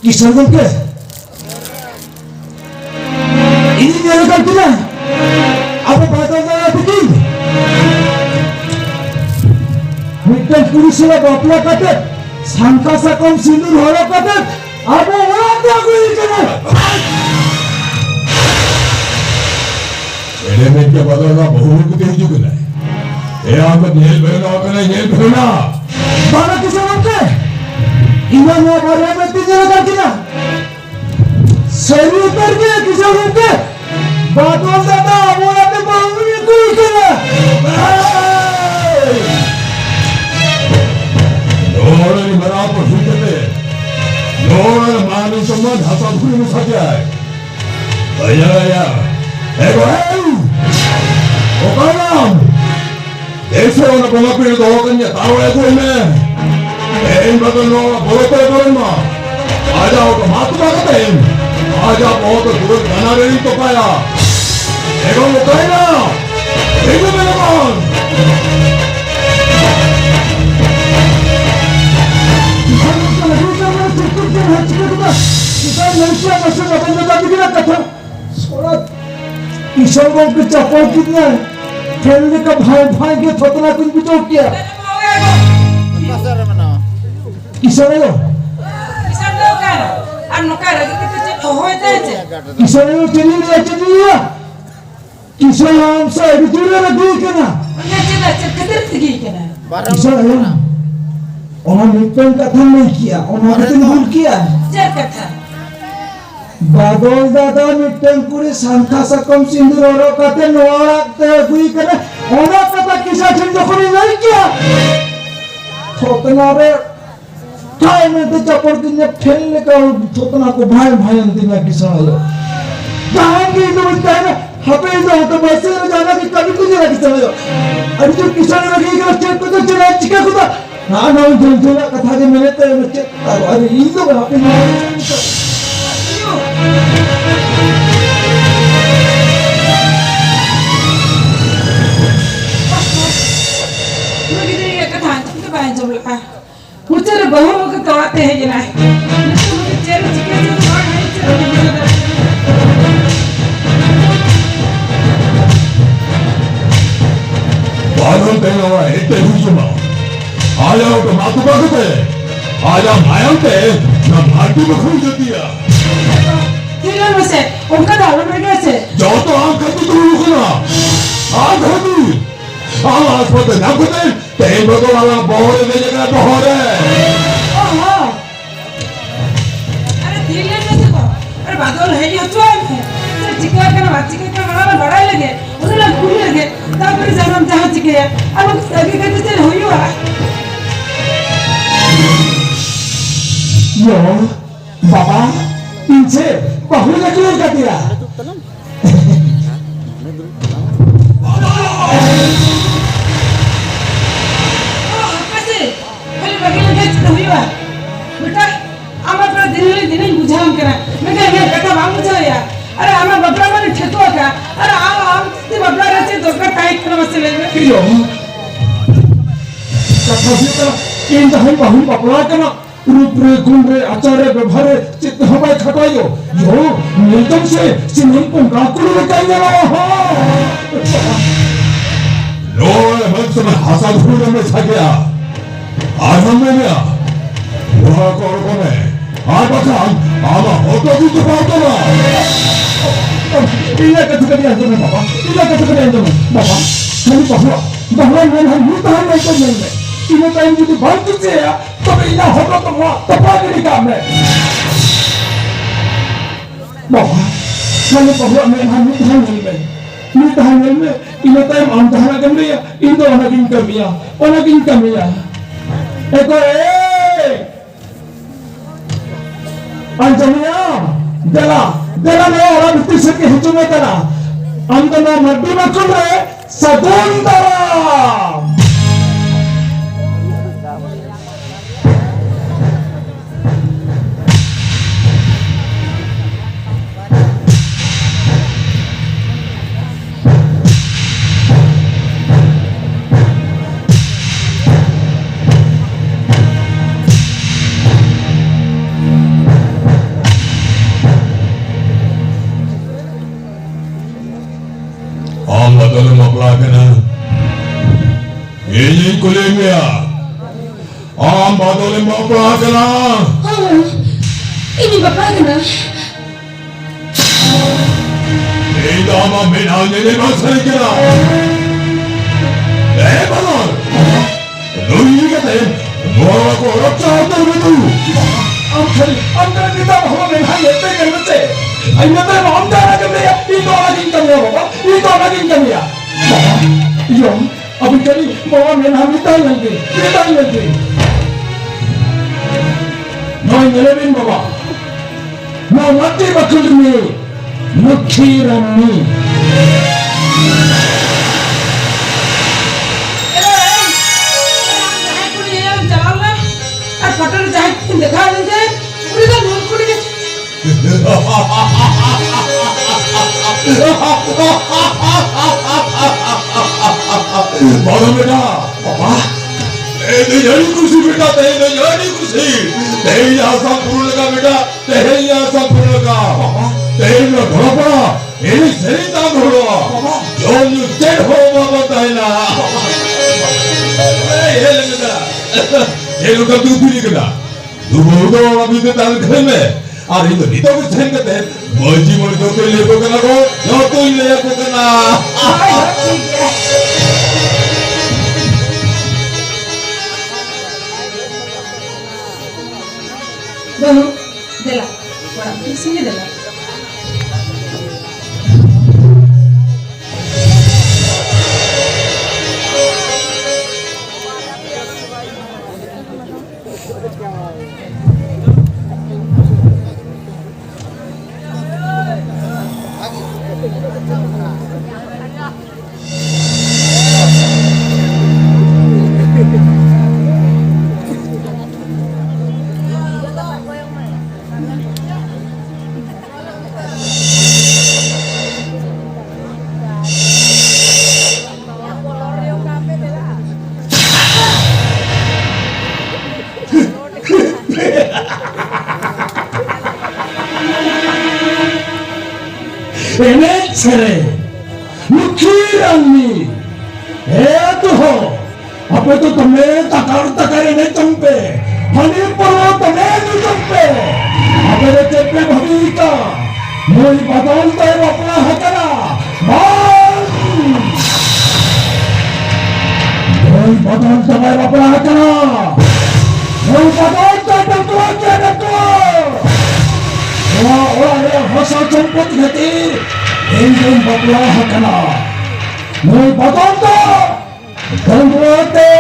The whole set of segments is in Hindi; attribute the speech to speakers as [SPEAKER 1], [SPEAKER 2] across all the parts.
[SPEAKER 1] किशोर के ini nyalakan kita apa batalnya bikin bukan pulisnya bapla kata sangka sakam sindur hara kata apa orang aku ini kena
[SPEAKER 2] element के बदलना बहुत कुछ ही जुगला है ये आप नेल बहना करना नेल बहना
[SPEAKER 1] बाला किशोर के इन्हें ना बारे में तीन जगह किना सही उतर के किशोर के बातों ज़्यादा बोला तो बहुत ही कुछ किना
[SPEAKER 2] लोगों ने बड़ा पर सुनते लोगों ने मानव समाज हंसा भूल में सजा है भैया Okanam, ese una como pide todo que ya tahu itu ini, batal no boleh boleh mah, aja orang matu bagat ini, aja बहुत दूर गाना रेडी तो पाया, ego मुकायना, ego मेरा मान,
[SPEAKER 1] किशोर के चप्पल कितना है खेलने का भाई भाई के थोतना कुछ भी तो किया किशोर है
[SPEAKER 3] किशोर तो क्या अब नौकर है कि तो होते हैं
[SPEAKER 1] किशोर है चली नहीं किशोर हम से दूर लगी क्या ना
[SPEAKER 3] उन्हें चिल्ला चिल्ला लगी क्या ना
[SPEAKER 1] किशोर है ना उन्होंने निपन कथा नहीं किया उन्होंने तो भूल किया
[SPEAKER 3] जर कथा
[SPEAKER 1] बादल दादा निपन पूरे संख्या सकम सिंदूर और कथे नवारा ते हुई करे और कथा किसा चिंता कोई नहीं किया थोतना रे टाइम में तो चप्पल किन्ने खेलने का थोतना को भाई भाई अंतिम में किसान हो जाएंगे तो बोलते हैं हमें जो तो बस में जाना कि कभी कुछ नहीं किसान हो अरे जो किसान लगे कि बच्चे को तो चला चिका खुदा ना ना जो कथा के मैंने तो बच्चे अरे ये तो आपने
[SPEAKER 3] मुझे बहुत वक्त आते हैं जना मुझे चेहरे चिके जो बाहर है चेहरे
[SPEAKER 2] बादल तेरा वाला इतने हुआ आजा तो मातु बागते आजा मायंते ना मातु बखूर देती है
[SPEAKER 3] तीनों में से उनका दावा में कैसे
[SPEAKER 2] जाओ तो आम करती तो रुकना आम करती आम आसपास ना कुछ तेरे बगल वाला बहुत है जगह बहुत है
[SPEAKER 3] ओह अरे तीनों में से तो अरे बादल है ये तो है तो चिका का बात चिका का बड़ा लगे उन्हें लग बुरी लगे तब फिर जन्म जहाँ चिके अब अभी कहते चल हुई हुआ
[SPEAKER 1] यो बाबा पीछे बहु लगे का दिया
[SPEAKER 3] बेटा आमा पर दिन बुझाम करा मैं कह गया बेटा बाम बुझा यार अरे आमा बबला माने ठेतो का अरे आम ते बबला रचे तो का टाइट कर मसले में
[SPEAKER 1] यो कथा से तो इन दहन बहु बबला का ना रूप रे गुण रे आचार रे व्यवहार रे चित्त हवाई खटायो यो नितम से सिमन को गाकुल रे कहीं ना हो
[SPEAKER 2] लोग मंच में हंसा धूल में छा गया आज हम में Wah, kau kone. Apa kan? Ama hotel itu partner.
[SPEAKER 1] Ini ketika dia jalan bapak, ini ketika dia jalan bapak. Kami bahwa memang mutahan itu memang. Ini time itu bantu saya, tapi ini hotel semua tepat di kami. Bapak, kami bahwa memang mutahan memang. Mutahan memang. Ini time antara kami ya, itu anak kami ya, anak kami ya. Anjamnya, dela ne orang itu sekian hujungnya tanah. Antara madu makulre Saguntara.
[SPEAKER 2] Dalam mapelakana ini kulimia dalam mapelakana
[SPEAKER 3] ini bapaknya
[SPEAKER 2] ini ama menanya ini masih kena benar lu ini kata mau aku orang cahaya itu
[SPEAKER 1] Antara kita bahwa memang itu yang betul. Ayo kita mau antara kami ya, itu lagi kami ya bapak, itu lagi kami ya. Bapak, yom, abis kali mau memang kita lagi. Mau nyelebin bapak, mau mati bakul ni, mukhiran ni.
[SPEAKER 3] पटल जाए दिखा दे पूरी का नूर पूरी के
[SPEAKER 2] बोलो बेटा पापा तेरे यारी खुशी बेटा तेरे यारी खुशी तेरी आशा पूर्ण लगा बेटा तेरी आशा पूर्ण लगा तेरे में घोड़ा पड़ा ये सही काम घोड़ा जो नुकसान हो बाबा ताईला ये लगता ये लोग तू भी नहीं करना तू बोल दो अभी तो ताल घर में और ये तो नहीं तो कुछ नहीं करते मर्जी मर्जी तो कोई ले को करना को जो कोई ले को करना
[SPEAKER 3] दोनों दिला बड़ा किसी ने दिला
[SPEAKER 1] Enecere, mukhiranni, itu ho, apa itu temen takar ini cempe, hani perlu temen itu cempe, apa itu cempe bhabika, moi badal tay apna hakana, bal, moi badal tay apna hakana, moi badal tay tentua kena ko. Orang yang hasa jemput hati, ingin berbelah kena. Mau batonto, dan berarti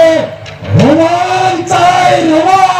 [SPEAKER 1] roman cai roman.